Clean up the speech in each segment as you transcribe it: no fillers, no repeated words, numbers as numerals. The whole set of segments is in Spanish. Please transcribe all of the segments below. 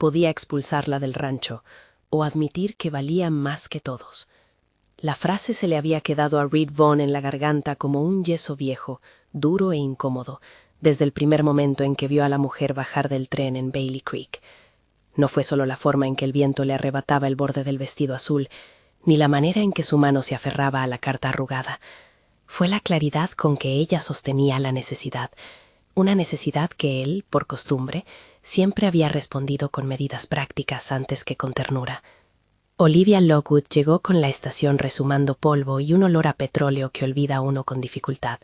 podía expulsarla del rancho o admitir que valía más que todos. La frase se le había quedado a Reed Vaughn en la garganta como un yeso viejo, duro e incómodo, desde el primer momento en que vio a la mujer bajar del tren en Bailey Creek. No fue solo la forma en que el viento le arrebataba el borde del vestido azul, ni la manera en que su mano se aferraba a la carta arrugada. Fue la claridad con que ella sostenía la necesidad, una necesidad que él, por costumbre, siempre había respondido con medidas prácticas antes que con ternura. Olivia Lockwood llegó con la estación resumando polvo y un olor a petróleo que olvida a uno con dificultad.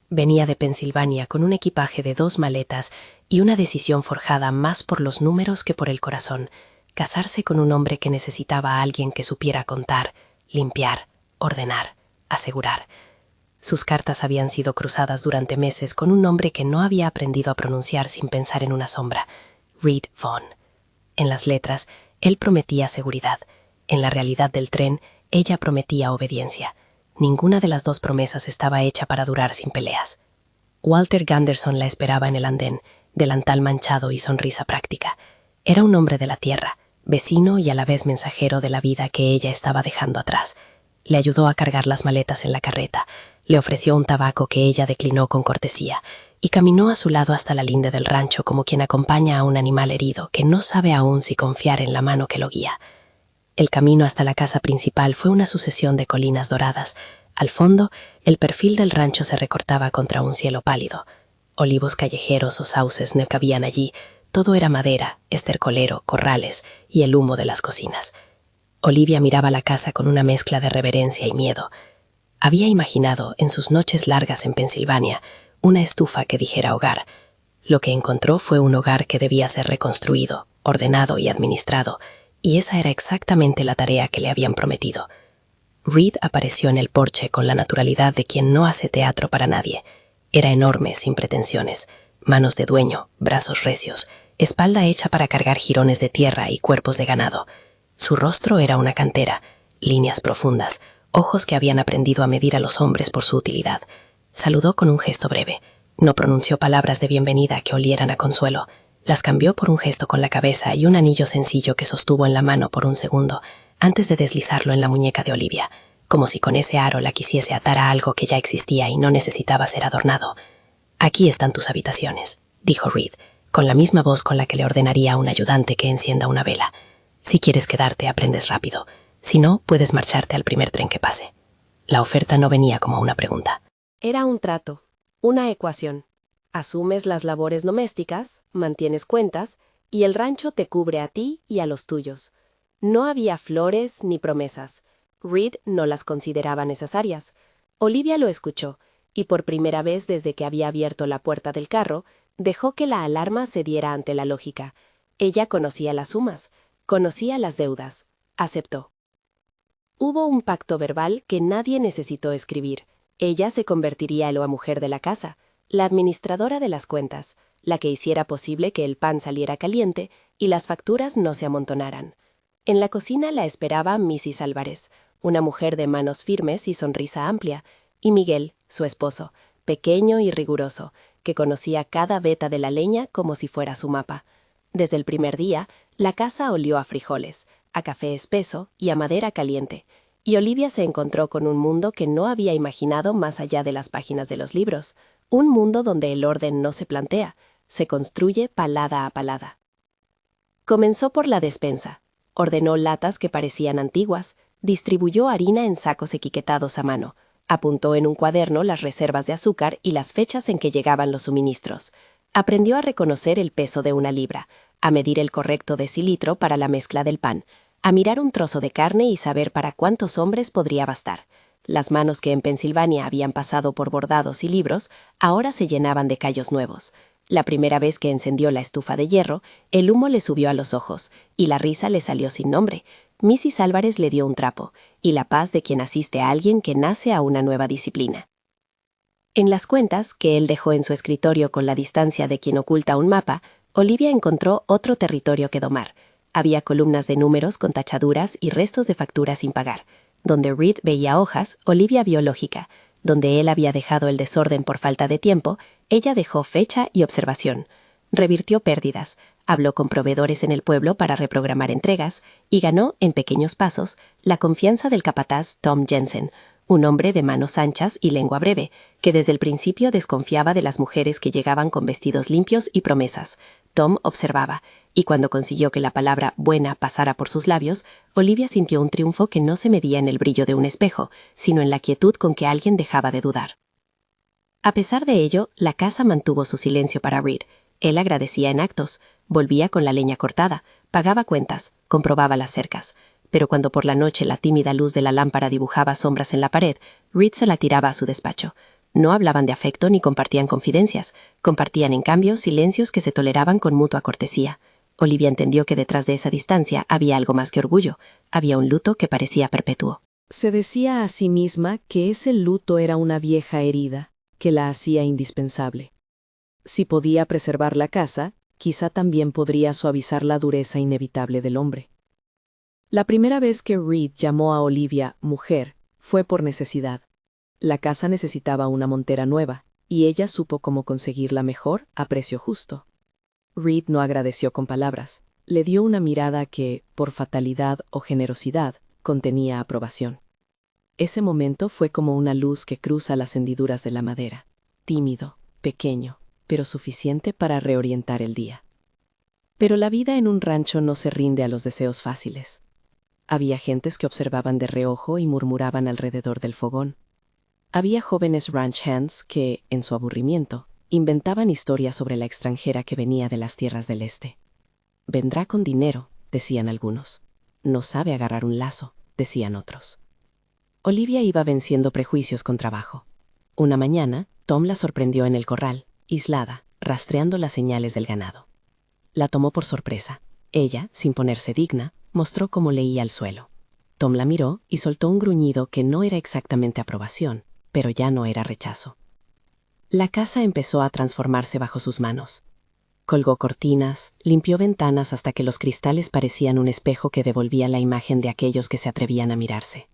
Venía de Pensilvania con un equipaje de 2 maletas y una decisión forjada más por los números que por el corazón: casarse con un hombre que necesitaba a alguien que supiera contar, limpiar, ordenar, asegurar. Sus cartas habían sido cruzadas durante meses con un nombre que no había aprendido a pronunciar sin pensar en una sombra: Reed Vaughn. En las letras, él prometía seguridad. En la realidad del tren, ella prometía obediencia. Ninguna de las 2 promesas estaba hecha para durar sin peleas. Walter Gunderson la esperaba en el andén, delantal manchado y sonrisa práctica. Era un hombre de la tierra, vecino y a la vez mensajero de la vida que ella estaba dejando atrás. Le ayudó a cargar las maletas en la carreta, le ofreció un tabaco que ella declinó con cortesía, y caminó a su lado hasta la linde del rancho como quien acompaña a un animal herido que no sabe aún si confiar en la mano que lo guía. El camino hasta la casa principal fue una sucesión de colinas doradas. Al fondo, el perfil del rancho se recortaba contra un cielo pálido. Olivos callejeros o sauces no cabían allí. Todo era madera, estercolero, corrales y el humo de las cocinas. Olivia miraba la casa con una mezcla de reverencia y miedo. Había imaginado, en sus noches largas en Pensilvania, una estufa que dijera hogar. Lo que encontró fue un hogar que debía ser reconstruido, ordenado y administrado, y esa era exactamente la tarea que le habían prometido. Reed apareció en el porche con la naturalidad de quien no hace teatro para nadie. Era enorme, sin pretensiones, manos de dueño, brazos recios, espalda hecha para cargar jirones de tierra y cuerpos de ganado. Su rostro era una cantera, líneas profundas, ojos que habían aprendido a medir a los hombres por su utilidad. Saludó con un gesto breve. No pronunció palabras de bienvenida que olieran a consuelo. Las cambió por un gesto con la cabeza y un anillo sencillo que sostuvo en la mano por un segundo, antes de deslizarlo en la muñeca de Olivia, como si con ese aro la quisiese atar a algo que ya existía y no necesitaba ser adornado. «Aquí están tus habitaciones», dijo Reed, con la misma voz con la que le ordenaría a un ayudante que encienda una vela. «Si quieres quedarte, aprendes rápido. Si no, puedes marcharte al primer tren que pase». La oferta no venía como una pregunta. Era un trato, una ecuación. Asumes las labores domésticas, mantienes cuentas, y el rancho te cubre a ti y a los tuyos. No había flores ni promesas. Reed no las consideraba necesarias. Olivia lo escuchó, y por primera vez desde que había abierto la puerta del carro, dejó que la alarma cediera ante la lógica. Ella conocía las sumas, conocía las deudas. Aceptó. Hubo un pacto verbal que nadie necesitó escribir. Ella se convertiría en la mujer de la casa, la administradora de las cuentas, la que hiciera posible que el pan saliera caliente y las facturas no se amontonaran. En la cocina la esperaba Mrs. Álvarez, una mujer de manos firmes y sonrisa amplia, y Miguel, su esposo, pequeño y riguroso, que conocía cada veta de la leña como si fuera su mapa. Desde el primer día, la casa olió a frijoles, a café espeso y a madera caliente, y Olivia se encontró con un mundo que no había imaginado más allá de las páginas de los libros, un mundo donde el orden no se plantea, se construye palada a palada. Comenzó por la despensa, ordenó latas que parecían antiguas, distribuyó harina en sacos etiquetados a mano, apuntó en un cuaderno las reservas de azúcar y las fechas en que llegaban los suministros. Aprendió a reconocer el peso de una libra, a medir el correcto decilitro para la mezcla del pan, a mirar un trozo de carne y saber para cuántos hombres podría bastar. Las manos que en Pensilvania habían pasado por bordados y libros, ahora se llenaban de callos nuevos. La primera vez que encendió la estufa de hierro, el humo le subió a los ojos, y la risa le salió sin nombre. Mrs. Álvarez le dio un trapo, y la paz de quien asiste a alguien que nace a una nueva disciplina. En las cuentas, que él dejó en su escritorio con la distancia de quien oculta un mapa, Olivia encontró otro territorio que domar. Había columnas de números con tachaduras y restos de facturas sin pagar. Donde Reed veía hojas, Olivia vio lógica. Donde él había dejado el desorden por falta de tiempo, ella dejó fecha y observación. Revirtió pérdidas, habló con proveedores en el pueblo para reprogramar entregas y ganó, en pequeños pasos, la confianza del capataz Tom Jensen, un hombre de manos anchas y lengua breve, que desde el principio desconfiaba de las mujeres que llegaban con vestidos limpios y promesas. Tom observaba, y cuando consiguió que la palabra buena pasara por sus labios, Olivia sintió un triunfo que no se medía en el brillo de un espejo, sino en la quietud con que alguien dejaba de dudar. A pesar de ello, la casa mantuvo su silencio para Reed. Él agradecía en actos, volvía con la leña cortada, pagaba cuentas, comprobaba las cercas. Pero cuando por la noche la tímida luz de la lámpara dibujaba sombras en la pared, Reed se la tiraba a su despacho. No hablaban de afecto ni compartían confidencias, compartían en cambio silencios que se toleraban con mutua cortesía. Olivia entendió que detrás de esa distancia había algo más que orgullo, había un luto que parecía perpetuo. Se decía a sí misma que ese luto era una vieja herida, que la hacía indispensable. Si podía preservar la casa, quizá también podría suavizar la dureza inevitable del hombre. La primera vez que Reed llamó a Olivia mujer fue por necesidad. La casa necesitaba una montera nueva, y ella supo cómo conseguirla mejor a precio justo. Reed no agradeció con palabras, le dio una mirada que, por fatalidad o generosidad, contenía aprobación. Ese momento fue como una luz que cruza las hendiduras de la madera, tímido, pequeño, pero suficiente para reorientar el día. Pero la vida en un rancho no se rinde a los deseos fáciles. Había gentes que observaban de reojo y murmuraban alrededor del fogón. Había jóvenes ranch hands que, en su aburrimiento, inventaban historias sobre la extranjera que venía de las tierras del este. Vendrá con dinero, decían algunos. No sabe agarrar un lazo, decían otros. Olivia iba venciendo prejuicios con trabajo. Una mañana, Tom la sorprendió en el corral, aislada, rastreando las señales del ganado. La tomó por sorpresa. Ella, sin ponerse digna, mostró cómo leía al suelo. Tom la miró y soltó un gruñido que no era exactamente aprobación, pero ya no era rechazo. La casa empezó a transformarse bajo sus manos. Colgó cortinas, limpió ventanas hasta que los cristales parecían un espejo que devolvía la imagen de aquellos que se atrevían a mirarse.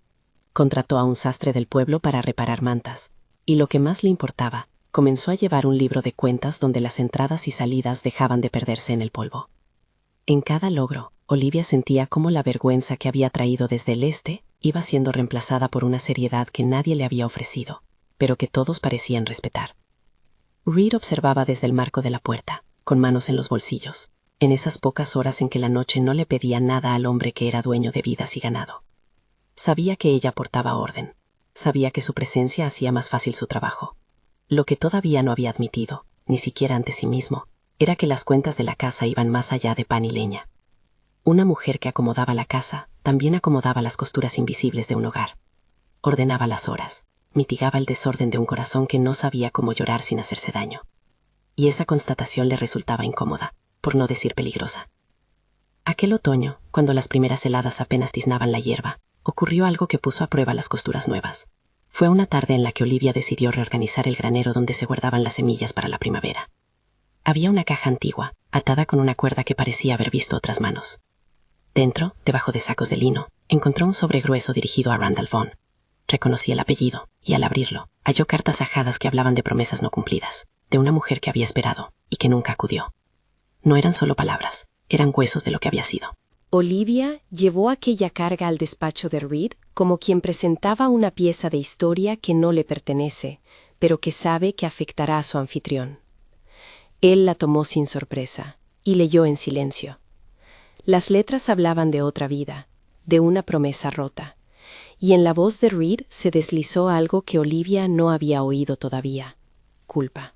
Contrató a un sastre del pueblo para reparar mantas, y lo que más le importaba, comenzó a llevar un libro de cuentas donde las entradas y salidas dejaban de perderse en el polvo. En cada logro, Olivia sentía cómo la vergüenza que había traído desde el este iba siendo reemplazada por una seriedad que nadie le había ofrecido, pero que todos parecían respetar. Reed observaba desde el marco de la puerta, con manos en los bolsillos, en esas pocas horas en que la noche no le pedía nada al hombre que era dueño de vidas y ganado. Sabía que ella portaba orden, sabía que su presencia hacía más fácil su trabajo. Lo que todavía no había admitido, ni siquiera ante sí mismo, era que las cuentas de la casa iban más allá de pan y leña. Una mujer que acomodaba la casa también acomodaba las costuras invisibles de un hogar. Ordenaba las horas, mitigaba el desorden de un corazón que no sabía cómo llorar sin hacerse daño. Y esa constatación le resultaba incómoda, por no decir peligrosa. Aquel otoño, cuando las primeras heladas apenas tiznaban la hierba, ocurrió algo que puso a prueba las costuras nuevas. Fue una tarde en la que Olivia decidió reorganizar el granero donde se guardaban las semillas para la primavera. Había una caja antigua, atada con una cuerda que parecía haber visto otras manos. Dentro, debajo de sacos de lino, encontró un sobre grueso dirigido a Randall Vaughn. Reconocí el apellido, y al abrirlo, halló cartas ajadas que hablaban de promesas no cumplidas, de una mujer que había esperado y que nunca acudió. No eran solo palabras, eran huesos de lo que había sido. Olivia llevó aquella carga al despacho de Reed como quien presentaba una pieza de historia que no le pertenece, pero que sabe que afectará a su anfitrión. Él la tomó sin sorpresa y leyó en silencio. Las letras hablaban de otra vida, de una promesa rota, y en la voz de Reed se deslizó algo que Olivia no había oído todavía: culpa.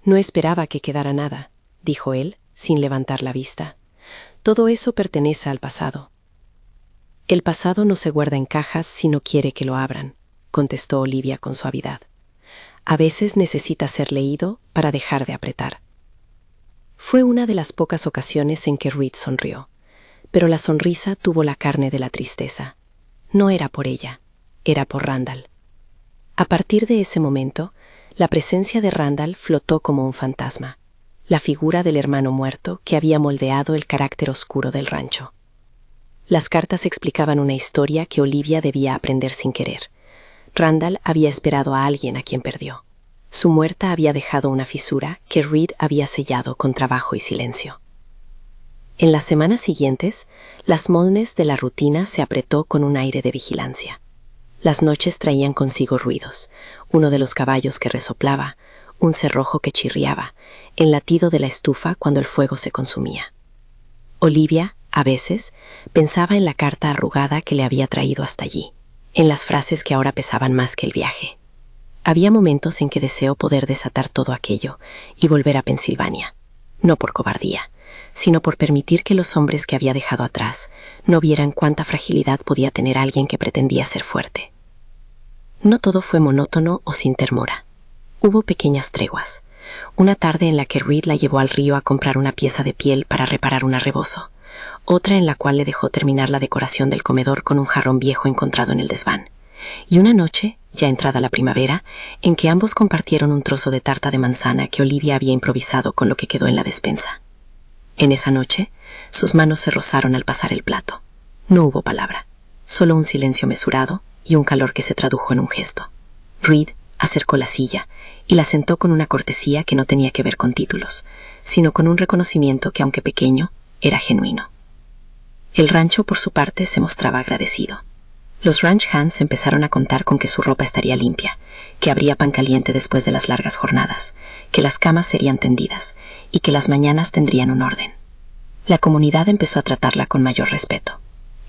No esperaba que quedara nada, dijo él, sin levantar la vista. Todo eso pertenece al pasado. El pasado no se guarda en cajas si no quiere que lo abran, contestó Olivia con suavidad. A veces necesita ser leído para dejar de apretar. Fue una de las pocas ocasiones en que Reed sonrió, pero la sonrisa tuvo la carne de la tristeza. No era por ella, era por Randall. A partir de ese momento, la presencia de Randall flotó como un fantasma, la figura del hermano muerto que había moldeado el carácter oscuro del rancho. Las cartas explicaban una historia que Olivia debía aprender sin querer. Randall había esperado a alguien a quien perdió. Su muerte había dejado una fisura que Reed había sellado con trabajo y silencio. En las semanas siguientes, las moldes de la rutina se apretó con un aire de vigilancia. Las noches traían consigo ruidos, uno de los caballos que resoplaba, un cerrojo que chirriaba, el latido de la estufa cuando el fuego se consumía. Olivia, a veces, pensaba en la carta arrugada que le había traído hasta allí, en las frases que ahora pesaban más que el viaje. Había momentos en que deseó poder desatar todo aquello y volver a Pensilvania, no por cobardía, sino por permitir que los hombres que había dejado atrás no vieran cuánta fragilidad podía tener alguien que pretendía ser fuerte. No todo fue monótono o sin ternura. Hubo pequeñas treguas. Una tarde en la que Reed la llevó al río a comprar una pieza de piel para reparar un arrebozo. Otra en la cual le dejó terminar la decoración del comedor con un jarrón viejo encontrado en el desván. Y una noche, ya entrada la primavera, en que ambos compartieron un trozo de tarta de manzana que Olivia había improvisado con lo que quedó en la despensa. En esa noche, sus manos se rozaron al pasar el plato. No hubo palabra, solo un silencio mesurado y un calor que se tradujo en un gesto. Reed acercó la silla y la sentó con una cortesía que no tenía que ver con títulos, sino con un reconocimiento que, aunque pequeño, era genuino. El rancho, por su parte, se mostraba agradecido. Los ranch hands empezaron a contar con que su ropa estaría limpia, que habría pan caliente después de las largas jornadas, que las camas serían tendidas y que las mañanas tendrían un orden. La comunidad empezó a tratarla con mayor respeto.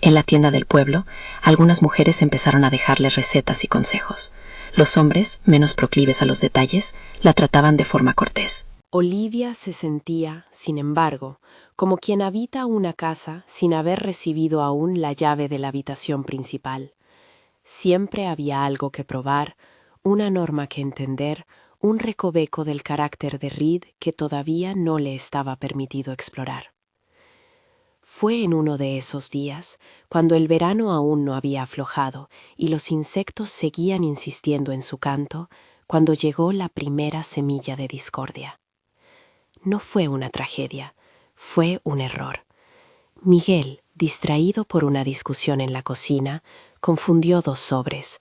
En la tienda del pueblo, algunas mujeres empezaron a dejarle recetas y consejos. Los hombres, menos proclives a los detalles, la trataban de forma cortés. Olivia se sentía, sin embargo, como quien habita una casa sin haber recibido aún la llave de la habitación principal. Siempre había algo que probar, una norma que entender, un recoveco del carácter de Reed que todavía no le estaba permitido explorar. Fue en uno de esos días, cuando el verano aún no había aflojado y los insectos seguían insistiendo en su canto, cuando llegó la primera semilla de discordia. No fue una tragedia, fue un error. Miguel, distraído por una discusión en la cocina, confundió dos sobres,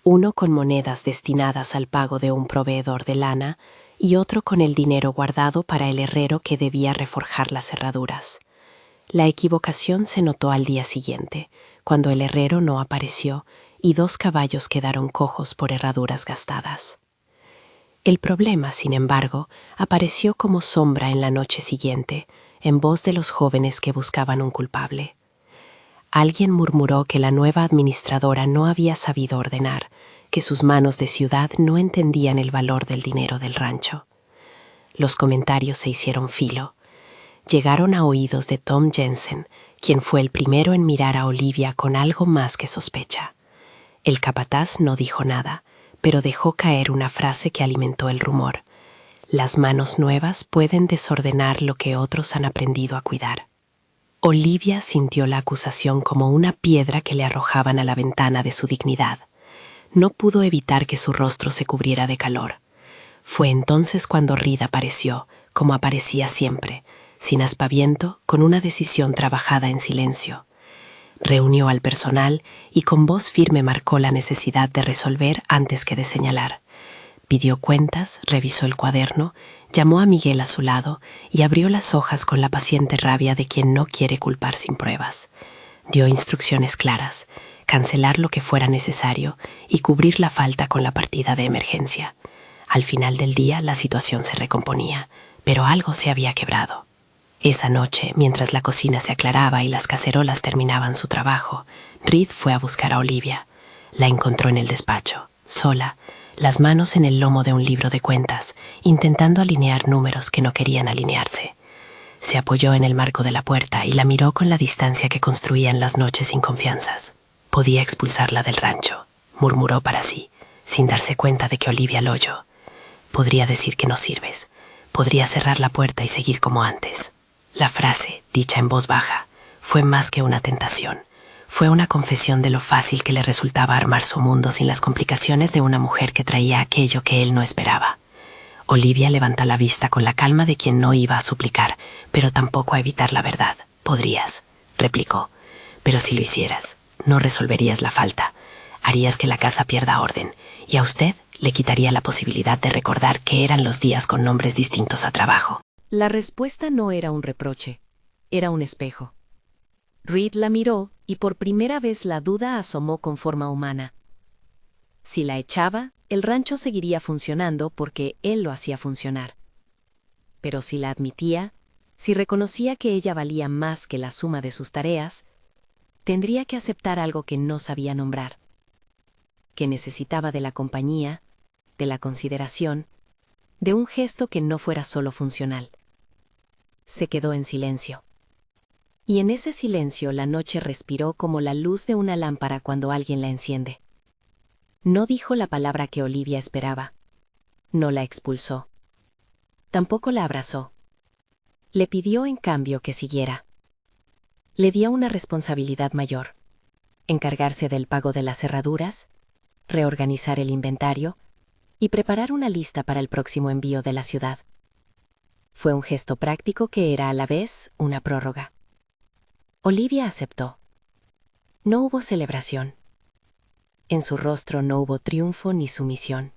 uno con monedas destinadas al pago de un proveedor de lana y otro con el dinero guardado para el herrero que debía reforjar las cerraduras. La equivocación se notó al día siguiente, cuando el herrero no apareció y dos caballos quedaron cojos por herraduras gastadas. El problema, sin embargo, apareció como sombra en la noche siguiente, en voz de los jóvenes que buscaban un culpable. Alguien murmuró que la nueva administradora no había sabido ordenar, que sus manos de ciudad no entendían el valor del dinero del rancho. Los comentarios se hicieron filo. Llegaron a oídos de Tom Jensen, quien fue el primero en mirar a Olivia con algo más que sospecha. El capataz no dijo nada, pero dejó caer una frase que alimentó el rumor. Las manos nuevas pueden desordenar lo que otros han aprendido a cuidar. Olivia sintió la acusación como una piedra que le arrojaban a la ventana de su dignidad. No pudo evitar que su rostro se cubriera de calor. Fue entonces cuando Reed apareció, como aparecía siempre, sin aspaviento, con una decisión trabajada en silencio. Reunió al personal y con voz firme marcó la necesidad de resolver antes que de señalar. Pidió cuentas, revisó el cuaderno, llamó a Miguel a su lado y abrió las hojas con la paciente rabia de quien no quiere culpar sin pruebas. Dio instrucciones claras, cancelar lo que fuera necesario y cubrir la falta con la partida de emergencia. Al final del día la situación se recomponía, pero algo se había quebrado. Esa noche, mientras la cocina se aclaraba y las cacerolas terminaban su trabajo, Reed fue a buscar a Olivia. La encontró en el despacho, sola, las manos en el lomo de un libro de cuentas, intentando alinear números que no querían alinearse. Se apoyó en el marco de la puerta y la miró con la distancia que construían las noches sin confianzas. Podía expulsarla del rancho, murmuró para sí, sin darse cuenta de que Olivia lo oyó. Podría decir que no sirves. Podría cerrar la puerta y seguir como antes. La frase, dicha en voz baja, fue más que una tentación. Fue una confesión de lo fácil que le resultaba armar su mundo sin las complicaciones de una mujer que traía aquello que él no esperaba. Olivia levantó la vista con la calma de quien no iba a suplicar, pero tampoco a evitar la verdad. Podrías, replicó, pero si lo hicieras, no resolverías la falta. Harías que la casa pierda orden, y a usted le quitaría la posibilidad de recordar que eran los días con nombres distintos a trabajo. La respuesta no era un reproche. Era un espejo. Reed la miró y por primera vez la duda asomó con forma humana. Si la echaba, el rancho seguiría funcionando porque él lo hacía funcionar. Pero si la admitía, si reconocía que ella valía más que la suma de sus tareas, tendría que aceptar algo que no sabía nombrar, que necesitaba de la compañía, de la consideración, de un gesto que no fuera solo funcional. Se quedó en silencio. Y en ese silencio la noche respiró como la luz de una lámpara cuando alguien la enciende. No dijo la palabra que Olivia esperaba. No la expulsó. Tampoco la abrazó. Le pidió en cambio que siguiera. Le dio una responsabilidad mayor: encargarse del pago de las herraduras, reorganizar el inventario y preparar una lista para el próximo envío de la ciudad. Fue un gesto práctico que era a la vez una prórroga. Olivia aceptó. No hubo celebración. En su rostro no hubo triunfo ni sumisión.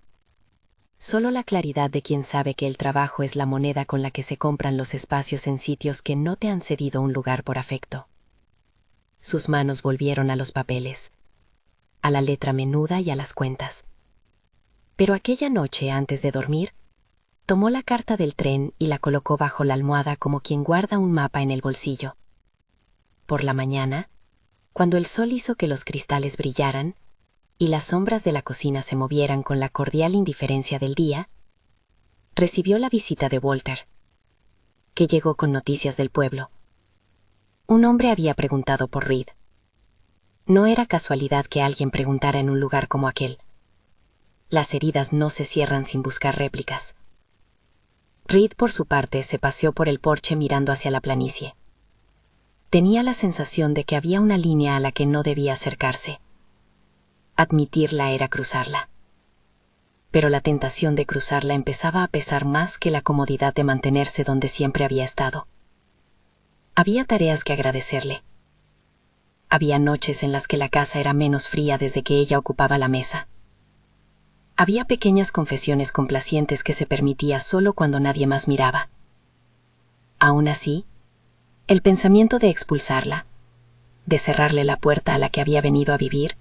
Solo la claridad de quien sabe que el trabajo es la moneda con la que se compran los espacios en sitios que no te han cedido un lugar por afecto. Sus manos volvieron a los papeles, a la letra menuda y a las cuentas. Pero aquella noche, antes de dormir, tomó la carta del tren y la colocó bajo la almohada como quien guarda un mapa en el bolsillo. Por la mañana, cuando el sol hizo que los cristales brillaran y las sombras de la cocina se movieran con la cordial indiferencia del día, recibió la visita de Walter, que llegó con noticias del pueblo. Un hombre había preguntado por Reed. No era casualidad que alguien preguntara en un lugar como aquel. Las heridas no se cierran sin buscar réplicas. Reed, por su parte, se paseó por el porche mirando hacia la planicie. Tenía la sensación de que había una línea a la que no debía acercarse. Admitirla era cruzarla. Pero la tentación de cruzarla empezaba a pesar más que la comodidad de mantenerse donde siempre había estado. Había tareas que agradecerle. Había noches en las que la casa era menos fría desde que ella ocupaba la mesa. Había pequeñas confesiones complacientes que se permitía solo cuando nadie más miraba. Aún así, el pensamiento de expulsarla, de cerrarle la puerta a la que había venido a vivir,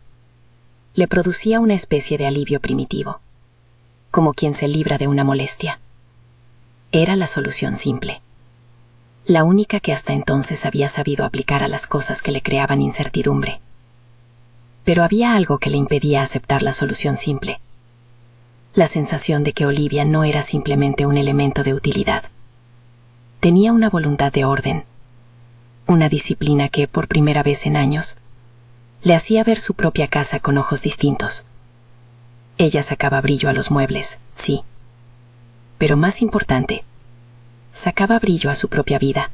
le producía una especie de alivio primitivo, como quien se libra de una molestia. Era la solución simple, la única que hasta entonces había sabido aplicar a las cosas que le creaban incertidumbre. Pero había algo que le impedía aceptar la solución simple: la sensación de que Olivia no era simplemente un elemento de utilidad. Tenía una voluntad de orden, una disciplina que, por primera vez en años, le hacía ver su propia casa con ojos distintos. Ella sacaba brillo a los muebles, sí. Pero más importante, sacaba brillo a su propia vida,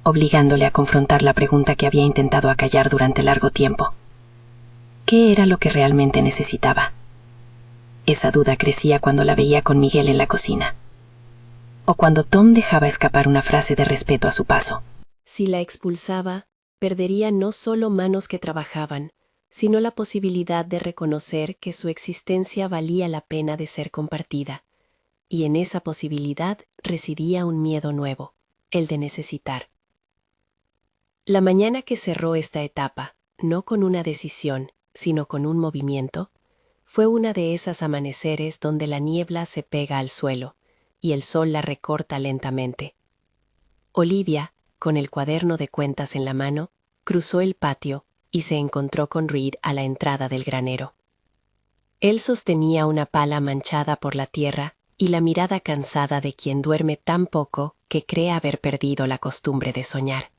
obligándole a confrontar la pregunta que había intentado acallar durante largo tiempo. ¿Qué era lo que realmente necesitaba? Esa duda crecía cuando la veía con Miguel en la cocina, o cuando Tom dejaba escapar una frase de respeto a su paso. Si la expulsaba, perdería no solo manos que trabajaban, sino la posibilidad de reconocer que su existencia valía la pena de ser compartida. Y en esa posibilidad residía un miedo nuevo, el de necesitar. La mañana que cerró esta etapa, no con una decisión, sino con un movimiento, fue una de esas amaneceres donde la niebla se pega al suelo y el sol la recorta lentamente. Olivia, con el cuaderno de cuentas en la mano, cruzó el patio y se encontró con Reed a la entrada del granero. Él sostenía una pala manchada por la tierra y la mirada cansada de quien duerme tan poco que cree haber perdido la costumbre de soñar.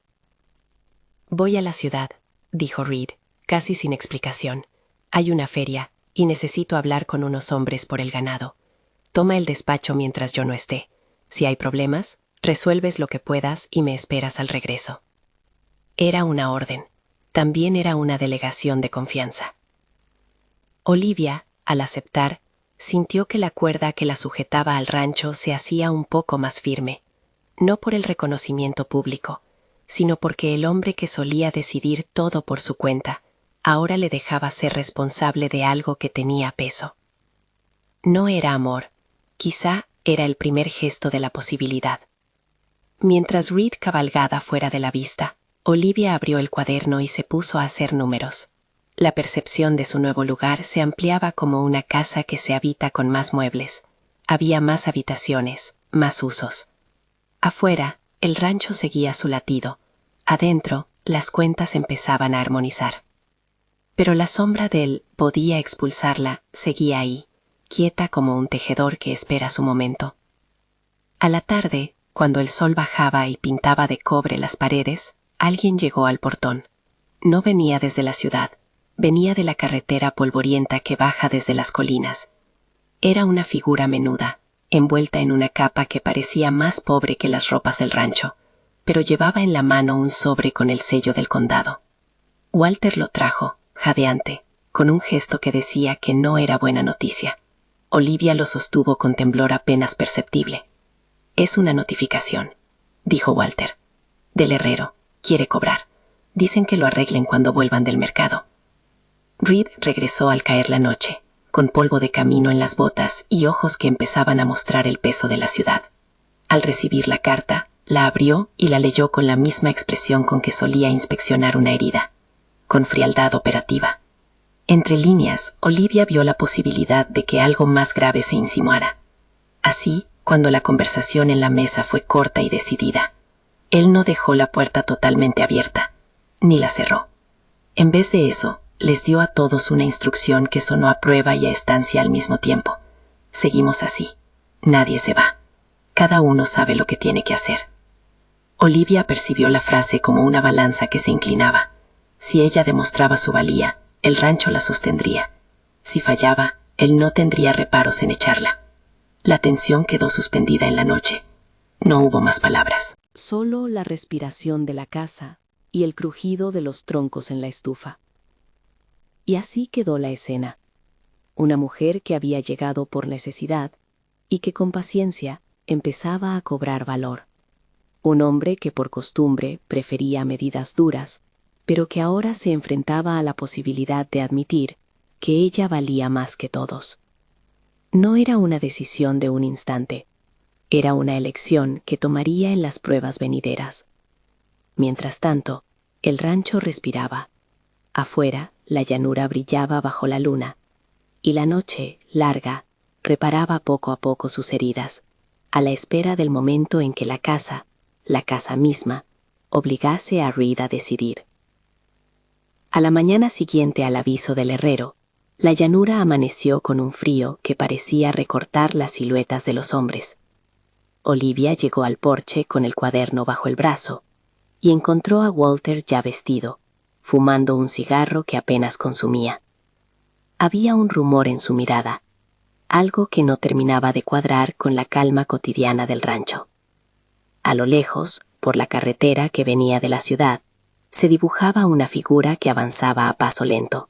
«Voy a la ciudad», dijo Reed, casi sin explicación. «Hay una feria y necesito hablar con unos hombres por el ganado. Toma el despacho mientras yo no esté. Si hay problemas, resuelves lo que puedas y me esperas al regreso». Era una orden. También era una delegación de confianza. Olivia, al aceptar, sintió que la cuerda que la sujetaba al rancho se hacía un poco más firme, no por el reconocimiento público, sino porque el hombre que solía decidir todo por su cuenta, ahora le dejaba ser responsable de algo que tenía peso. No era amor, quizá era el primer gesto de la posibilidad. Mientras Reed cabalgaba fuera de la vista, Olivia abrió el cuaderno y se puso a hacer números. La percepción de su nuevo lugar se ampliaba como una casa que se habita con más muebles. Había más habitaciones, más usos. Afuera, el rancho seguía su latido. Adentro, las cuentas empezaban a armonizar. Pero la sombra del podía expulsarla seguía ahí, quieta como un tejedor que espera su momento. A la tarde, cuando el sol bajaba y pintaba de cobre las paredes, alguien llegó al portón. No venía desde la ciudad, venía de la carretera polvorienta que baja desde las colinas. Era una figura menuda, envuelta en una capa que parecía más pobre que las ropas del rancho, pero llevaba en la mano un sobre con el sello del condado. Walter lo trajo, jadeante, con un gesto que decía que no era buena noticia. Olivia lo sostuvo con temblor apenas perceptible. «Es una notificación», dijo Walter. «Del herrero. Quiere cobrar. Dicen que lo arreglen cuando vuelvan del mercado». Reed regresó al caer la noche, con polvo de camino en las botas y ojos que empezaban a mostrar el peso de la ciudad. Al recibir la carta, la abrió y la leyó con la misma expresión con que solía inspeccionar una herida, con frialdad operativa. Entre líneas, Olivia vio la posibilidad de que algo más grave se insinuara. Así, cuando la conversación en la mesa fue corta y decidida, él no dejó la puerta totalmente abierta, ni la cerró. En vez de eso, les dio a todos una instrucción que sonó a prueba y a estancia al mismo tiempo. Seguimos así. Nadie se va. Cada uno sabe lo que tiene que hacer. Olivia percibió la frase como una balanza que se inclinaba. Si ella demostraba su valía, el rancho la sostendría. Si fallaba, él no tendría reparos en echarla. La tensión quedó suspendida en la noche. No hubo más palabras. Solo la respiración de la casa y el crujido de los troncos en la estufa. Y así quedó la escena. Una mujer que había llegado por necesidad y que con paciencia empezaba a cobrar valor. Un hombre que por costumbre prefería medidas duras, pero que ahora se enfrentaba a la posibilidad de admitir que ella valía más que todos. No era una decisión de un instante, era una elección que tomaría en las pruebas venideras. Mientras tanto, el rancho respiraba. Afuera, la llanura brillaba bajo la luna, y la noche, larga, reparaba poco a poco sus heridas, a la espera del momento en que la casa misma, obligase a Reed a decidir. A la mañana siguiente al aviso del herrero, la llanura amaneció con un frío que parecía recortar las siluetas de los hombres. Olivia llegó al porche con el cuaderno bajo el brazo y encontró a Walter ya vestido, fumando un cigarro que apenas consumía. Había un rumor en su mirada, algo que no terminaba de cuadrar con la calma cotidiana del rancho. A lo lejos, por la carretera que venía de la ciudad, se dibujaba una figura que avanzaba a paso lento,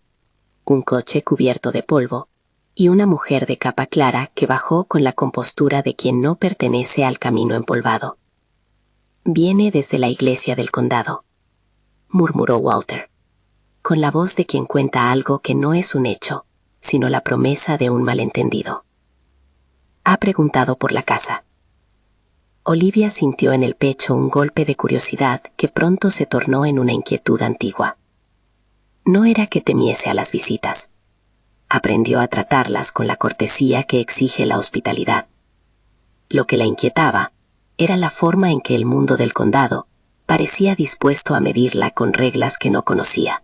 un coche cubierto de polvo y una mujer de capa clara que bajó con la compostura de quien no pertenece al camino empolvado. «Viene desde la iglesia del condado», murmuró Walter, con la voz de quien cuenta algo que no es un hecho, sino la promesa de un malentendido. «Ha preguntado por la casa». Olivia sintió en el pecho un golpe de curiosidad que pronto se tornó en una inquietud antigua. No era que temiese a las visitas. Aprendió a tratarlas con la cortesía que exige la hospitalidad. Lo que la inquietaba era la forma en que el mundo del condado parecía dispuesto a medirla con reglas que no conocía,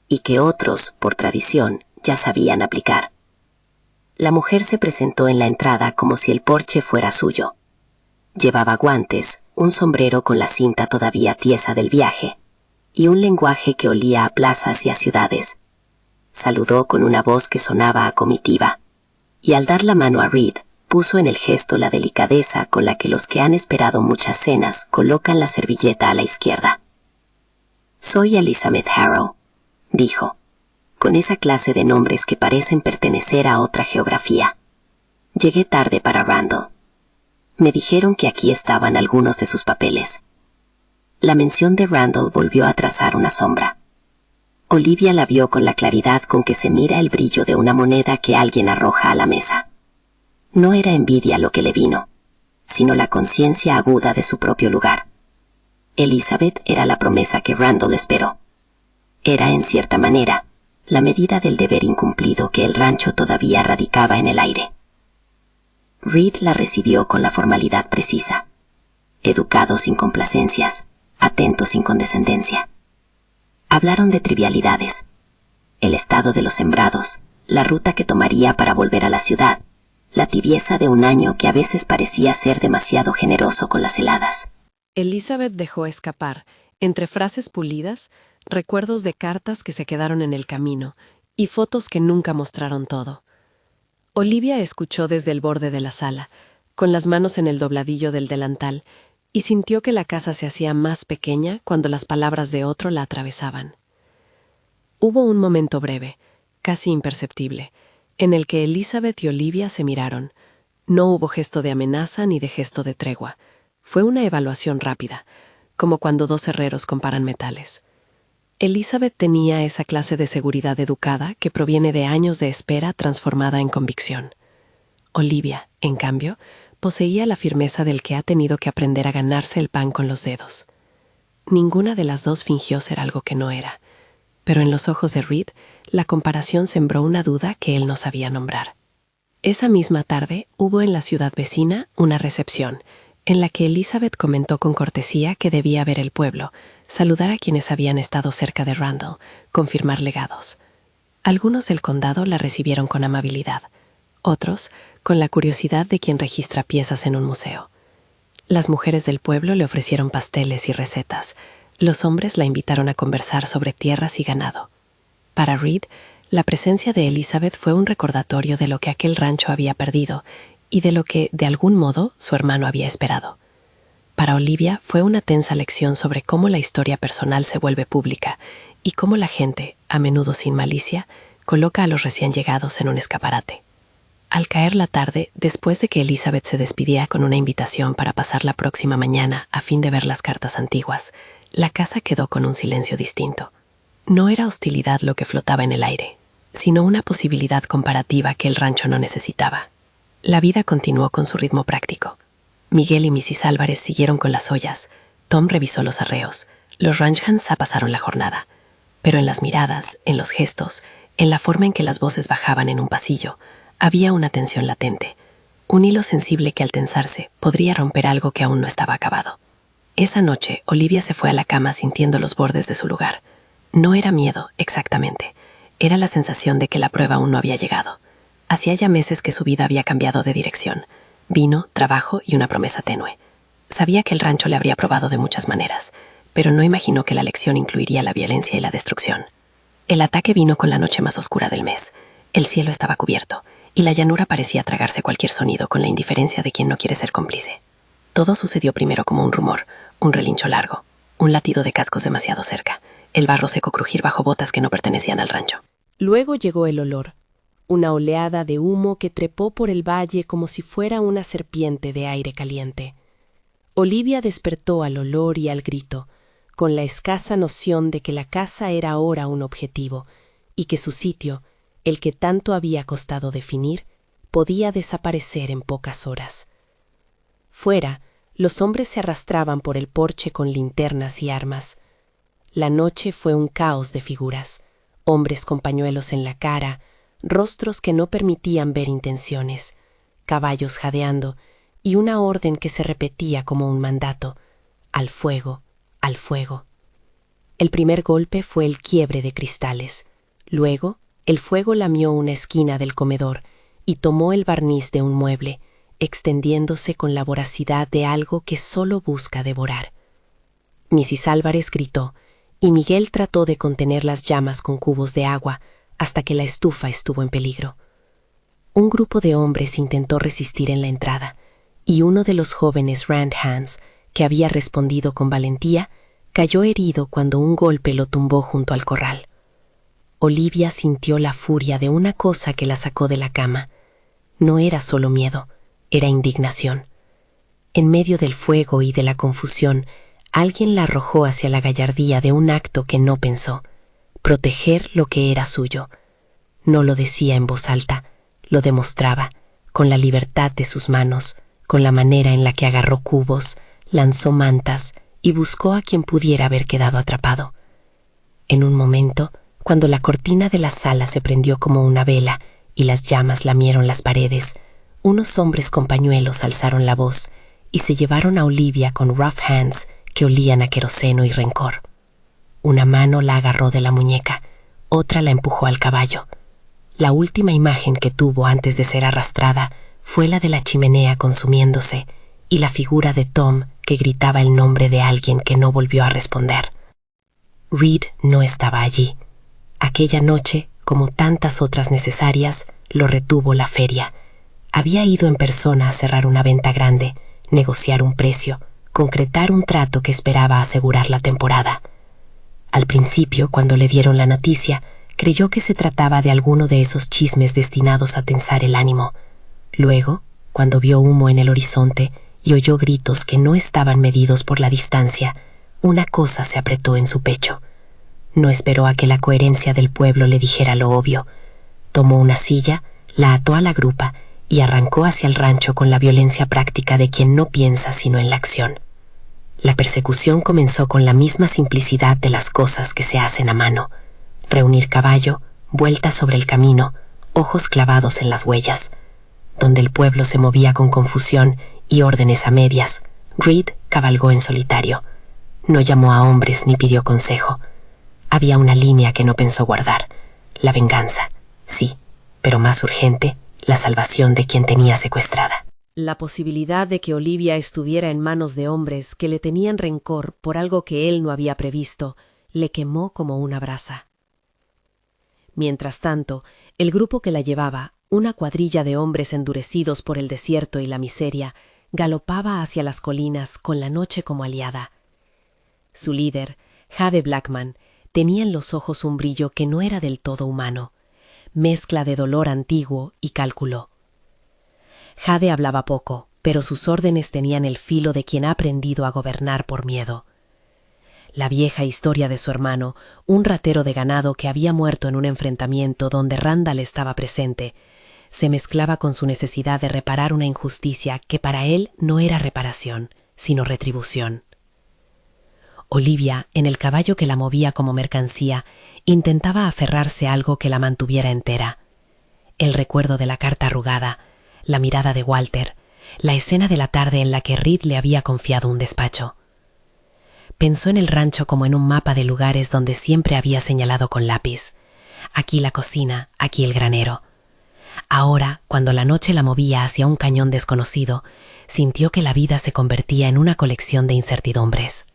y que otros, por tradición, ya sabían aplicar. La mujer se presentó en la entrada como si el porche fuera suyo. Llevaba guantes, un sombrero con la cinta todavía tiesa del viaje, y un lenguaje que olía a plazas y a ciudades. Saludó con una voz que sonaba a comitiva, y al dar la mano a Reed, puso en el gesto la delicadeza con la que los que han esperado muchas cenas colocan la servilleta a la izquierda. «Soy Elizabeth Harrow», dijo, con esa clase de nombres que parecen pertenecer a otra geografía. «Llegué tarde para Randall. Me dijeron que aquí estaban algunos de sus papeles». La mención de Randall volvió a trazar una sombra. Olivia la vio con la claridad con que se mira el brillo de una moneda que alguien arroja a la mesa. No era envidia lo que le vino, sino la conciencia aguda de su propio lugar. Elizabeth era la promesa que Randall esperó. Era, en cierta manera, la medida del deber incumplido que el rancho todavía radicaba en el aire. Reed la recibió con la formalidad precisa, educado sin complacencias, atento sin condescendencia. Hablaron de trivialidades, el estado de los sembrados, la ruta que tomaría para volver a la ciudad, la tibieza de un año que a veces parecía ser demasiado generoso con las heladas. Elizabeth dejó escapar, entre frases pulidas, recuerdos de cartas que se quedaron en el camino y fotos que nunca mostraron todo. Olivia escuchó desde el borde de la sala, con las manos en el dobladillo del delantal, y sintió que la casa se hacía más pequeña cuando las palabras de otro la atravesaban. Hubo un momento breve, casi imperceptible, en el que Elizabeth y Olivia se miraron. No hubo gesto de amenaza ni de gesto de tregua. Fue una evaluación rápida, como cuando dos herreros comparan metales. Elizabeth tenía esa clase de seguridad educada que proviene de años de espera transformada en convicción. Olivia, en cambio, poseía la firmeza del que ha tenido que aprender a ganarse el pan con los dedos. Ninguna de las dos fingió ser algo que no era, pero en los ojos de Reed, la comparación sembró una duda que él no sabía nombrar. Esa misma tarde hubo en la ciudad vecina una recepción, en la que Elizabeth comentó con cortesía que debía ver el pueblo, saludar a quienes habían estado cerca de Randall, confirmar legados. Algunos del condado la recibieron con amabilidad, otros con la curiosidad de quien registra piezas en un museo. Las mujeres del pueblo le ofrecieron pasteles y recetas. Los hombres la invitaron a conversar sobre tierras y ganado. Para Reed, la presencia de Elizabeth fue un recordatorio de lo que aquel rancho había perdido y de lo que, de algún modo, su hermano había esperado. Para Olivia fue una tensa lección sobre cómo la historia personal se vuelve pública y cómo la gente, a menudo sin malicia, coloca a los recién llegados en un escaparate. Al caer la tarde, después de que Elizabeth se despidía con una invitación para pasar la próxima mañana a fin de ver las cartas antiguas, la casa quedó con un silencio distinto. No era hostilidad lo que flotaba en el aire, sino una posibilidad comparativa que el rancho no necesitaba. La vida continuó con su ritmo práctico. Miguel y Mrs. Álvarez siguieron con las ollas, Tom revisó los arreos, los ranch hands pasaron la jornada. Pero en las miradas, en los gestos, en la forma en que las voces bajaban en un pasillo, había una tensión latente, un hilo sensible que al tensarse podría romper algo que aún no estaba acabado. Esa noche, Olivia se fue a la cama sintiendo los bordes de su lugar. No era miedo, exactamente. Era la sensación de que la prueba aún no había llegado. Hacía ya meses que su vida había cambiado de dirección. Vino, trabajo y una promesa tenue. Sabía que el rancho le habría probado de muchas maneras, pero no imaginó que la lección incluiría la violencia y la destrucción. El ataque vino con la noche más oscura del mes. El cielo estaba cubierto, y la llanura parecía tragarse cualquier sonido con la indiferencia de quien no quiere ser cómplice. Todo sucedió primero como un rumor, un relincho largo, un latido de cascos demasiado cerca, el barro seco crujir bajo botas que no pertenecían al rancho. Luego llegó el olor, una oleada de humo que trepó por el valle como si fuera una serpiente de aire caliente. Olivia despertó al olor y al grito, con la escasa noción de que la casa era ahora un objetivo, y que su sitio, el que tanto había costado definir, podía desaparecer en pocas horas. Fuera, los hombres se arrastraban por el porche con linternas y armas. La noche fue un caos de figuras, hombres con pañuelos en la cara, rostros que no permitían ver intenciones, caballos jadeando y una orden que se repetía como un mandato: al fuego, al fuego. El primer golpe fue el quiebre de cristales. Luego, el fuego lamió una esquina del comedor y tomó el barniz de un mueble, extendiéndose con la voracidad de algo que solo busca devorar. Mrs. Álvarez gritó, y Miguel trató de contener las llamas con cubos de agua hasta que la estufa estuvo en peligro. Un grupo de hombres intentó resistir en la entrada, y uno de los jóvenes ranch hands, que había respondido con valentía, cayó herido cuando un golpe lo tumbó junto al corral. Olivia sintió la furia de una cosa que la sacó de la cama. No era solo miedo, era indignación. En medio del fuego y de la confusión, alguien la arrojó hacia la gallardía de un acto que no pensó: proteger lo que era suyo. No lo decía en voz alta, lo demostraba, con la libertad de sus manos, con la manera en la que agarró cubos, lanzó mantas y buscó a quien pudiera haber quedado atrapado. En un momento, cuando la cortina de la sala se prendió como una vela y las llamas lamieron las paredes, unos hombres con pañuelos alzaron la voz y se llevaron a Olivia con rough hands que olían a queroseno y rencor. Una mano la agarró de la muñeca, otra la empujó al caballo. La última imagen que tuvo antes de ser arrastrada fue la de la chimenea consumiéndose y la figura de Tom que gritaba el nombre de alguien que no volvió a responder. Reed no estaba allí. Aquella noche, como tantas otras necesarias, lo retuvo la feria. Había ido en persona a cerrar una venta grande, negociar un precio, concretar un trato que esperaba asegurar la temporada. Al principio, cuando le dieron la noticia, creyó que se trataba de alguno de esos chismes destinados a tensar el ánimo. Luego, cuando vio humo en el horizonte y oyó gritos que no estaban medidos por la distancia, una cosa se apretó en su pecho. No esperó a que la coherencia del pueblo le dijera lo obvio. Tomó una silla, la ató a la grupa y arrancó hacia el rancho con la violencia práctica de quien no piensa sino en la acción. La persecución comenzó con la misma simplicidad de las cosas que se hacen a mano. Reunir caballo, vueltas sobre el camino, ojos clavados en las huellas. Donde el pueblo se movía con confusión y órdenes a medias, Reed cabalgó en solitario. No llamó a hombres ni pidió consejo. Había una línea que no pensó guardar. La venganza, sí, pero más urgente, la salvación de quien tenía secuestrada. La posibilidad de que Olivia estuviera en manos de hombres que le tenían rencor por algo que él no había previsto, le quemó como una brasa. Mientras tanto, el grupo que la llevaba, una cuadrilla de hombres endurecidos por el desierto y la miseria, galopaba hacia las colinas con la noche como aliada. Su líder, Jade Blackman, tenía en los ojos un brillo que no era del todo humano, mezcla de dolor antiguo y cálculo. Jade hablaba poco, pero sus órdenes tenían el filo de quien ha aprendido a gobernar por miedo. La vieja historia de su hermano, un ratero de ganado que había muerto en un enfrentamiento donde Randall estaba presente, se mezclaba con su necesidad de reparar una injusticia que para él no era reparación, sino retribución. Olivia, en el caballo que la movía como mercancía, intentaba aferrarse a algo que la mantuviera entera. El recuerdo de la carta arrugada, la mirada de Walter, la escena de la tarde en la que Reed le había confiado un despacho. Pensó en el rancho como en un mapa de lugares donde siempre había señalado con lápiz. Aquí la cocina, aquí el granero. Ahora, cuando la noche la movía hacia un cañón desconocido, sintió que la vida se convertía en una colección de incertidumbres.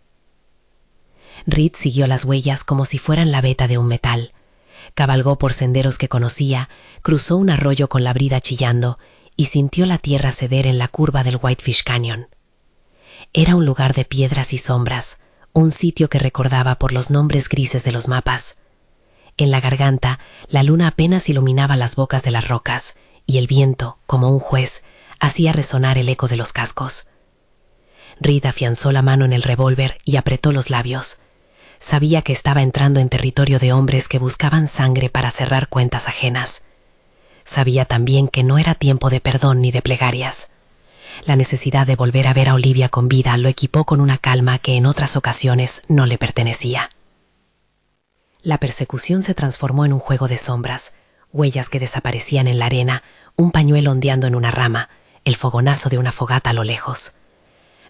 Reed siguió las huellas como si fueran la veta de un metal. Cabalgó por senderos que conocía, cruzó un arroyo con la brida chillando y sintió la tierra ceder en la curva del Whitefish Canyon. Era un lugar de piedras y sombras, un sitio que recordaba por los nombres grises de los mapas. En la garganta, la luna apenas iluminaba las bocas de las rocas, y el viento, como un juez, hacía resonar el eco de los cascos. Reed afianzó la mano en el revólver y apretó los labios. Sabía que estaba entrando en territorio de hombres que buscaban sangre para cerrar cuentas ajenas. Sabía también que no era tiempo de perdón ni de plegarias. La necesidad de volver a ver a Olivia con vida lo equipó con una calma que en otras ocasiones no le pertenecía. La persecución se transformó en un juego de sombras, huellas que desaparecían en la arena, un pañuelo ondeando en una rama, el fogonazo de una fogata a lo lejos.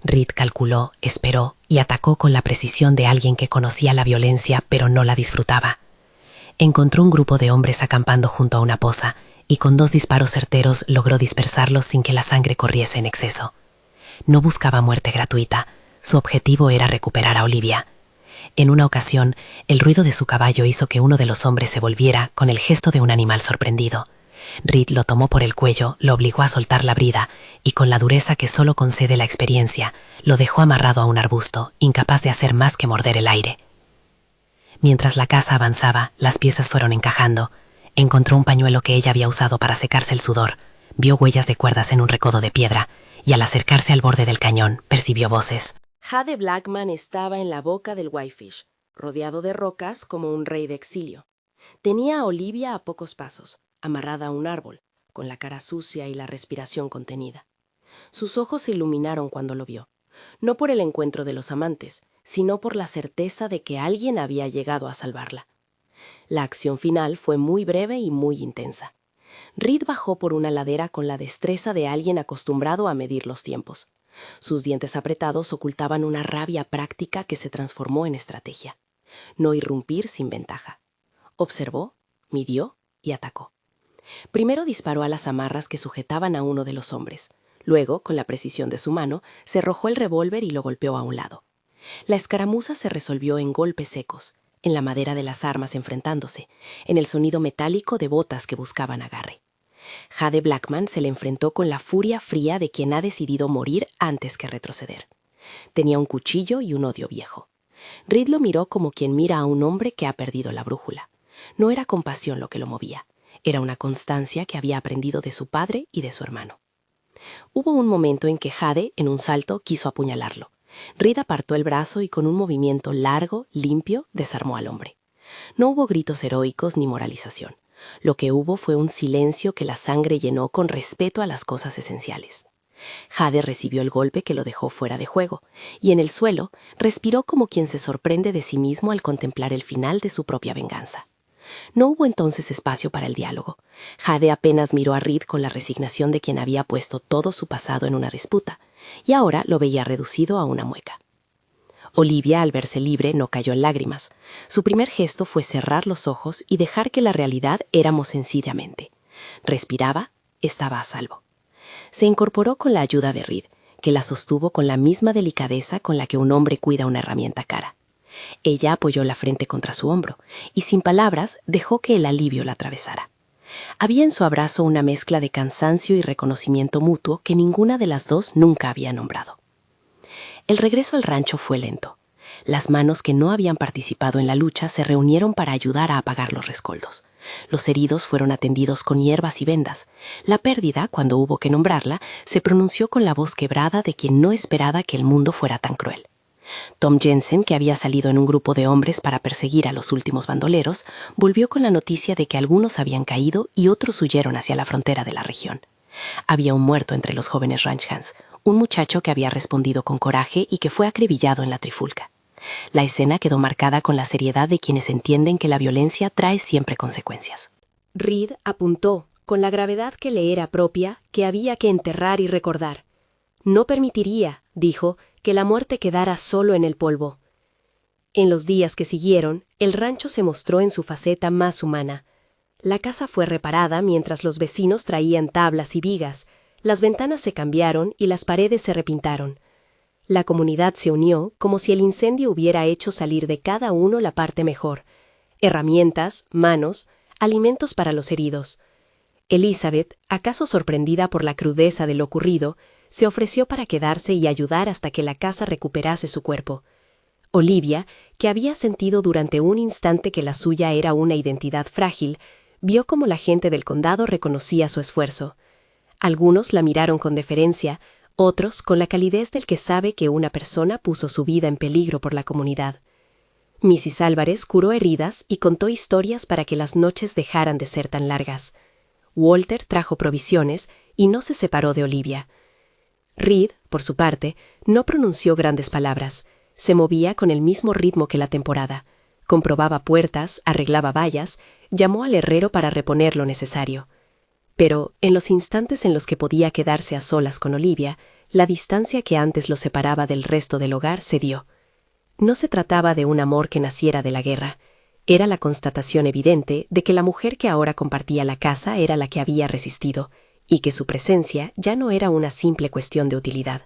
Reed calculó, esperó y atacó con la precisión de alguien que conocía la violencia pero no la disfrutaba. Encontró un grupo de hombres acampando junto a una poza y con 2 disparos certeros logró dispersarlos sin que la sangre corriese en exceso. No buscaba muerte gratuita, su objetivo era recuperar a Olivia. En una ocasión, el ruido de su caballo hizo que uno de los hombres se volviera con el gesto de un animal sorprendido. Reed lo tomó por el cuello, lo obligó a soltar la brida y con la dureza que solo concede la experiencia, lo dejó amarrado a un arbusto, incapaz de hacer más que morder el aire. Mientras la caza avanzaba, las piezas fueron encajando. Encontró un pañuelo que ella había usado para secarse el sudor, vio huellas de cuerdas en un recodo de piedra y al acercarse al borde del cañón percibió voces. Jade Blackman estaba en la boca del Whitefish, rodeado de rocas como un rey de exilio. Tenía a Olivia a pocos pasos, amarrada a un árbol, con la cara sucia y la respiración contenida. Sus ojos se iluminaron cuando lo vio, no por el encuentro de los amantes, sino por la certeza de que alguien había llegado a salvarla. La acción final fue muy breve y muy intensa. Reed bajó por una ladera con la destreza de alguien acostumbrado a medir los tiempos. Sus dientes apretados ocultaban una rabia práctica que se transformó en estrategia. No irrumpir sin ventaja. Observó, midió y atacó. Primero disparó a las amarras que sujetaban a uno de los hombres. Luego, con la precisión de su mano, se arrojó el revólver y lo golpeó a un lado. La escaramuza se resolvió en golpes secos, en la madera de las armas enfrentándose, en el sonido metálico de botas que buscaban agarre. Jade Blackman se le enfrentó con la furia fría de quien ha decidido morir antes que retroceder. Tenía un cuchillo y un odio viejo. Reed lo miró como quien mira a un hombre que ha perdido la brújula. No era compasión lo que lo movía, era una constancia que había aprendido de su padre y de su hermano. Hubo un momento en que Jade, en un salto, quiso apuñalarlo. Reed apartó el brazo y con un movimiento largo, limpio, desarmó al hombre. No hubo gritos heroicos ni moralización. Lo que hubo fue un silencio que la sangre llenó con respeto a las cosas esenciales. Jade recibió el golpe que lo dejó fuera de juego, y en el suelo respiró como quien se sorprende de sí mismo al contemplar el final de su propia venganza. No hubo entonces espacio para el diálogo. Jade apenas miró a Reed con la resignación de quien había puesto todo su pasado en una disputa, y ahora lo veía reducido a una mueca. Olivia, al verse libre, no cayó en lágrimas. Su primer gesto fue cerrar los ojos y dejar que la realidad éramos sencillamente. Respiraba, estaba a salvo. Se incorporó con la ayuda de Reed, que la sostuvo con la misma delicadeza con la que un hombre cuida una herramienta cara. Ella apoyó la frente contra su hombro y sin palabras dejó que el alivio la atravesara. Había en su abrazo una mezcla de cansancio y reconocimiento mutuo que ninguna de las dos nunca había nombrado. El regreso al rancho fue lento. Las manos que no habían participado en la lucha se reunieron para ayudar a apagar los rescoldos. Los heridos fueron atendidos con hierbas y vendas. La pérdida, cuando hubo que nombrarla, se pronunció con la voz quebrada de quien no esperaba que el mundo fuera tan cruel. Tom Jensen, que había salido en un grupo de hombres para perseguir a los últimos bandoleros, volvió con la noticia de que algunos habían caído y otros huyeron hacia la frontera de la región. Había un muerto entre los jóvenes ranch hands, un muchacho que había respondido con coraje y que fue acribillado en la trifulca. La escena quedó marcada con la seriedad de quienes entienden que la violencia trae siempre consecuencias. Reed apuntó, con la gravedad que le era propia, que había que enterrar y recordar. No permitiría, dijo, que la muerte quedara solo en el polvo. En los días que siguieron, el rancho se mostró en su faceta más humana. La casa fue reparada mientras los vecinos traían tablas y vigas, las ventanas se cambiaron y las paredes se repintaron. La comunidad se unió como si el incendio hubiera hecho salir de cada uno la parte mejor: herramientas, manos, alimentos para los heridos. Elizabeth, acaso sorprendida por la crudeza de lo ocurrido, se ofreció para quedarse y ayudar hasta que la casa recuperase su cuerpo. Olivia, que había sentido durante un instante que la suya era una identidad frágil, vio cómo la gente del condado reconocía su esfuerzo. Algunos la miraron con deferencia, otros con la calidez del que sabe que una persona puso su vida en peligro por la comunidad. Mrs. Álvarez curó heridas y contó historias para que las noches dejaran de ser tan largas. Walter trajo provisiones y no se separó de Olivia. Reed, por su parte, no pronunció grandes palabras. Se movía con el mismo ritmo que la temporada. Comprobaba puertas, arreglaba vallas, llamó al herrero para reponer lo necesario. Pero, en los instantes en los que podía quedarse a solas con Olivia, la distancia que antes lo separaba del resto del hogar cedió. No se trataba de un amor que naciera de la guerra. Era la constatación evidente de que la mujer que ahora compartía la casa era la que había resistido, y que su presencia ya no era una simple cuestión de utilidad.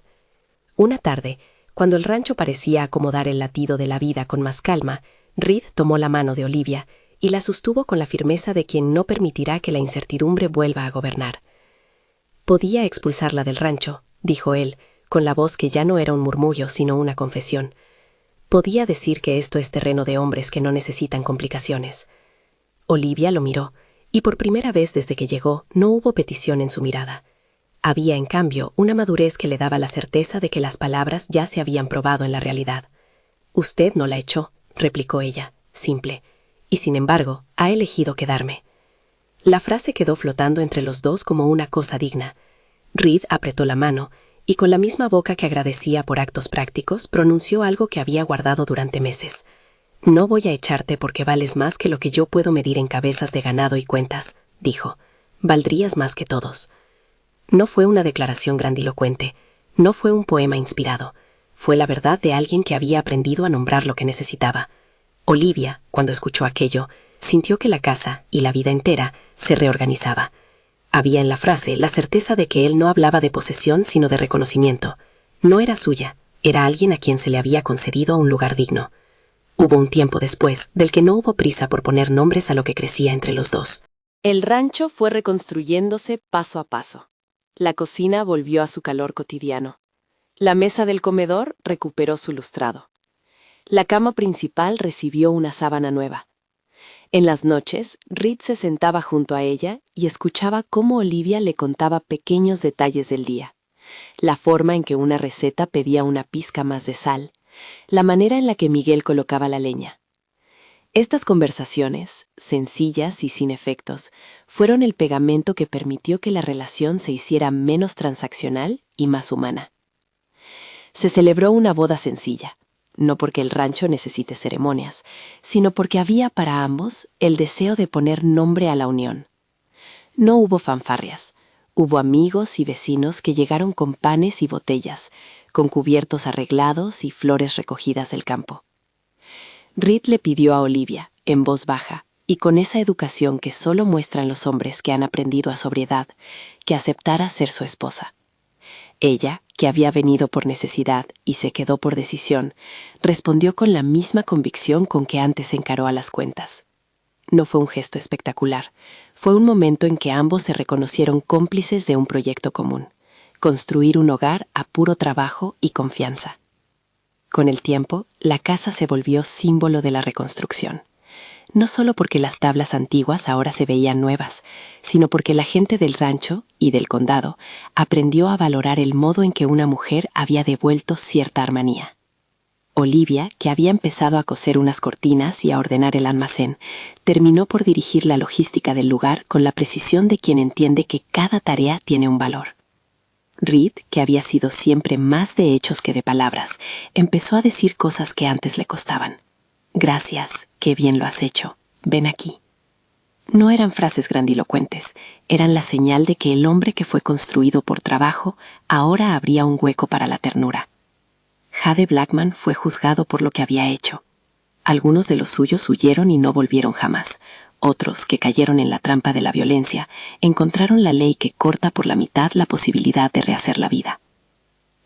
Una tarde, cuando el rancho parecía acomodar el latido de la vida con más calma, Reed tomó la mano de Olivia y la sostuvo con la firmeza de quien no permitirá que la incertidumbre vuelva a gobernar. Podía expulsarla del rancho, dijo él, con la voz que ya no era un murmullo sino una confesión. Podía decir que esto es terreno de hombres que no necesitan complicaciones. Olivia lo miró, y por primera vez desde que llegó no hubo petición en su mirada. Había, en cambio, una madurez que le daba la certeza de que las palabras ya se habían probado en la realidad. «Usted no la echó», replicó ella, simple, «y sin embargo, ha elegido quedarme». La frase quedó flotando entre los dos como una cosa digna. Reed apretó la mano y con la misma boca que agradecía por actos prácticos, pronunció algo que había guardado durante meses. «No voy a echarte porque vales más que lo que yo puedo medir en cabezas de ganado y cuentas», dijo. «Valdrías más que todos». No fue una declaración grandilocuente, no fue un poema inspirado, fue la verdad de alguien que había aprendido a nombrar lo que necesitaba. Olivia, cuando escuchó aquello, sintió que la casa y la vida entera se reorganizaba. Había en la frase la certeza de que él no hablaba de posesión sino de reconocimiento. No era suya, era alguien a quien se le había concedido un lugar digno. Hubo un tiempo después del que no hubo prisa por poner nombres a lo que crecía entre los dos. El rancho fue reconstruyéndose paso a paso. La cocina volvió a su calor cotidiano. La mesa del comedor recuperó su lustrado. La cama principal recibió una sábana nueva. En las noches, Reed se sentaba junto a ella y escuchaba cómo Olivia le contaba pequeños detalles del día. La forma en que una receta pedía una pizca más de sal, la manera en la que Miguel colocaba la leña. Estas conversaciones, sencillas y sin efectos, fueron el pegamento que permitió que la relación se hiciera menos transaccional y más humana. Se celebró una boda sencilla, no porque el rancho necesite ceremonias, sino porque había para ambos el deseo de poner nombre a la unión. No hubo fanfarrias, hubo amigos y vecinos que llegaron con panes y botellas, con cubiertos arreglados y flores recogidas del campo. Reed le pidió a Olivia, en voz baja, y con esa educación que solo muestran los hombres que han aprendido a sobriedad, que aceptara ser su esposa. Ella, que había venido por necesidad y se quedó por decisión, respondió con la misma convicción con que antes encaró a las cuentas. No fue un gesto espectacular, fue un momento en que ambos se reconocieron cómplices de un proyecto común, construir un hogar a puro trabajo y confianza. Con el tiempo, la casa se volvió símbolo de la reconstrucción. No solo porque las tablas antiguas ahora se veían nuevas, sino porque la gente del rancho y del condado aprendió a valorar el modo en que una mujer había devuelto cierta armonía. Olivia, que había empezado a coser unas cortinas y a ordenar el almacén, terminó por dirigir la logística del lugar con la precisión de quien entiende que cada tarea tiene un valor. Reed, que había sido siempre más de hechos que de palabras, empezó a decir cosas que antes le costaban. «Gracias, qué bien lo has hecho. Ven aquí». No eran frases grandilocuentes, eran la señal de que el hombre que fue construido por trabajo ahora abría un hueco para la ternura. Jade Blackman fue juzgado por lo que había hecho. Algunos de los suyos huyeron y no volvieron jamás. Otros, que cayeron en la trampa de la violencia, encontraron la ley que corta por la mitad la posibilidad de rehacer la vida.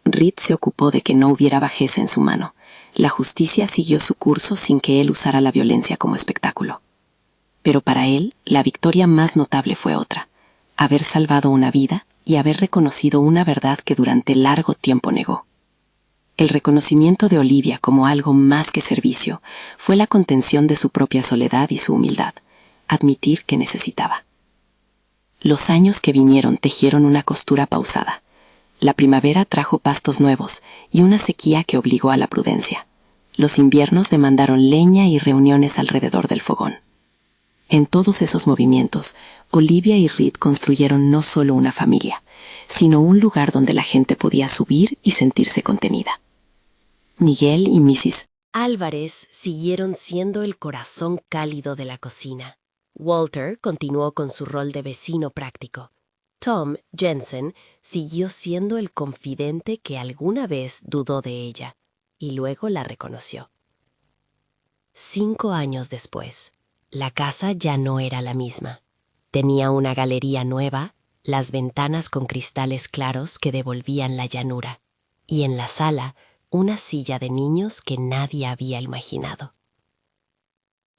Reed se ocupó de que no hubiera bajeza en su mano. La justicia siguió su curso sin que él usara la violencia como espectáculo. Pero para él, la victoria más notable fue otra: haber salvado una vida y haber reconocido una verdad que durante largo tiempo negó. El reconocimiento de Olivia como algo más que servicio fue la contención de su propia soledad y su humildad, admitir que necesitaba. Los años que vinieron tejieron una costura pausada. La primavera trajo pastos nuevos y una sequía que obligó a la prudencia. Los inviernos demandaron leña y reuniones alrededor del fogón. En todos esos movimientos, Olivia y Reed construyeron no solo una familia, sino un lugar donde la gente podía subir y sentirse contenida. Miguel y Mrs. Álvarez siguieron siendo el corazón cálido de la cocina. Walter continuó con su rol de vecino práctico. Tom Jensen siguió siendo el confidente que alguna vez dudó de ella y luego la reconoció. 5 años después, la casa ya no era la misma. Tenía una galería nueva, las ventanas con cristales claros que devolvían la llanura, y en la sala una silla de niños que nadie había imaginado.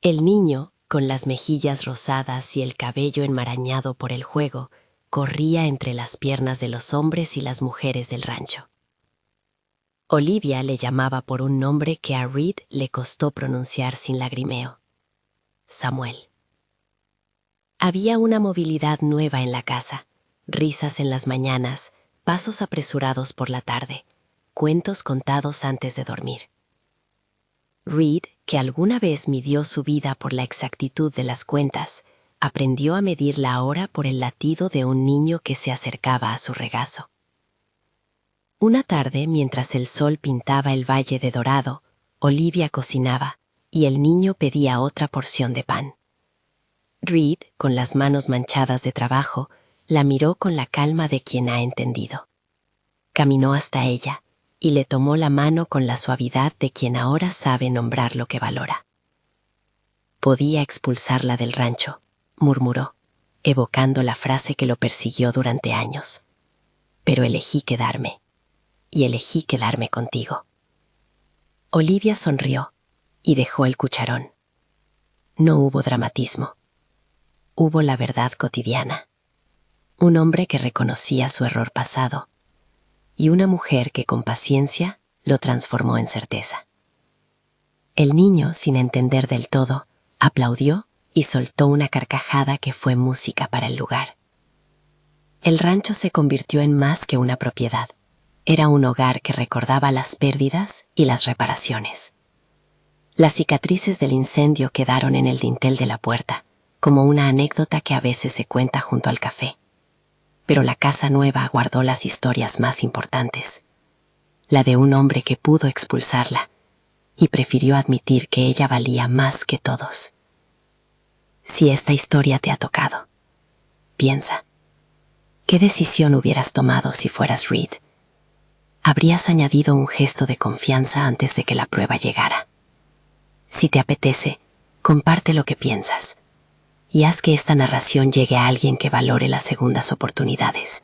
El niño, con las mejillas rosadas y el cabello enmarañado por el juego, corría entre las piernas de los hombres y las mujeres del rancho. Olivia le llamaba por un nombre que a Reed le costó pronunciar sin lagrimeo: Samuel. Había una movilidad nueva en la casa, risas en las mañanas, pasos apresurados por la tarde, cuentos contados antes de dormir. Reed, que alguna vez midió su vida por la exactitud de las cuentas, aprendió a medir la hora por el latido de un niño que se acercaba a su regazo. Una tarde, mientras el sol pintaba el valle de dorado, Olivia cocinaba y el niño pedía otra porción de pan. Reed, con las manos manchadas de trabajo, la miró con la calma de quien ha entendido. Caminó hasta ella y le tomó la mano con la suavidad de quien ahora sabe nombrar lo que valora. Podía expulsarla del rancho, murmuró, evocando la frase que lo persiguió durante años. Pero elegí quedarme, y elegí quedarme contigo. Olivia sonrió y dejó el cucharón. No hubo dramatismo. Hubo la verdad cotidiana. Un hombre que reconocía su error pasado y una mujer que con paciencia lo transformó en certeza. El niño, sin entender del todo, aplaudió y soltó una carcajada que fue música para el lugar. El rancho se convirtió en más que una propiedad. Era un hogar que recordaba las pérdidas y las reparaciones. Las cicatrices del incendio quedaron en el dintel de la puerta, como una anécdota que a veces se cuenta junto al café. Pero la casa nueva guardó las historias más importantes. La de un hombre que pudo expulsarla y prefirió admitir que ella valía más que todos. Si esta historia te ha tocado, piensa, ¿qué decisión hubieras tomado si fueras Reed? ¿Habrías añadido un gesto de confianza antes de que la prueba llegara? Si te apetece, comparte lo que piensas y haz que esta narración llegue a alguien que valore las segundas oportunidades.